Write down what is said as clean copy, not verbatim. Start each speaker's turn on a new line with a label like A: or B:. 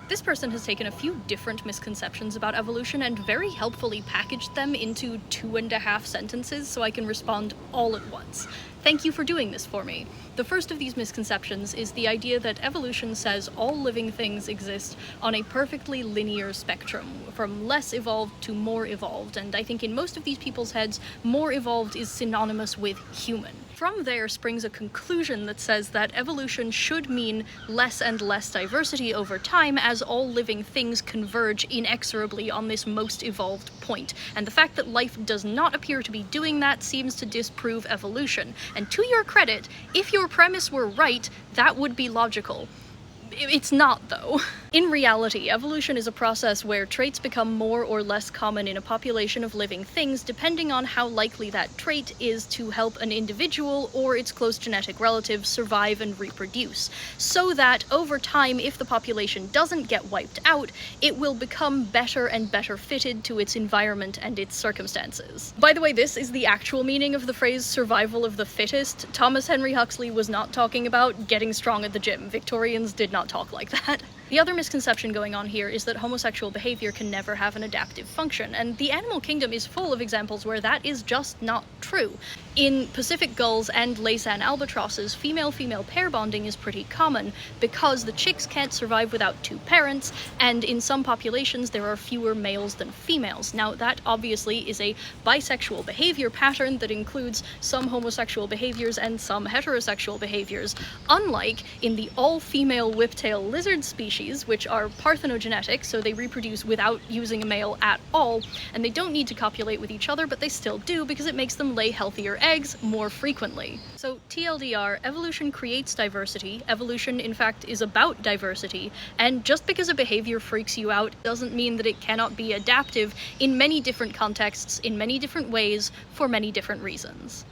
A: This person has taken a few different misconceptions about evolution and very helpfully packaged them into 2.5 sentences so I can respond all at once. Thank you for doing this for me. The first of these misconceptions is the idea that evolution says all living things exist on a perfectly linear spectrum, from less evolved to more evolved, and I think in most of these people's heads, more evolved is synonymous with human. From there springs a conclusion that says that evolution should mean less and less diversity over time as all living things converge inexorably on this most evolved point. And the fact that life does not appear to be doing that seems to disprove evolution. And to your credit, if your premise were right, that would be logical. It's not, though. In reality, evolution is a process where traits become more or less common in a population of living things depending on how likely that trait is to help an individual or its close genetic relative survive and reproduce. So that, over time, if the population doesn't get wiped out, it will become better and better fitted to its environment and its circumstances. By the way, this is the actual meaning of the phrase survival of the fittest. Thomas Henry Huxley was not talking about getting strong at the gym. Victorians did not talk like that. The other misconception going on here is that homosexual behavior can never have an adaptive function, and the animal kingdom is full of examples where that is just not true. In Pacific gulls and Laysan albatrosses, female-female pair bonding is pretty common because the chicks can't survive without two parents, and in some populations there are fewer males than females. Now, that obviously is a bisexual behavior pattern that includes some homosexual behaviors and some heterosexual behaviors, unlike in the all-female whiptail lizard species, which are parthenogenetic, so they reproduce without using a male at all, and they don't need to copulate with each other, but they still do because it makes them lay healthier eggs more frequently. So TLDR, evolution creates diversity. Evolution, in fact, is about diversity, and just because a behavior freaks you out doesn't mean that it cannot be adaptive in many different contexts, in many different ways, for many different reasons.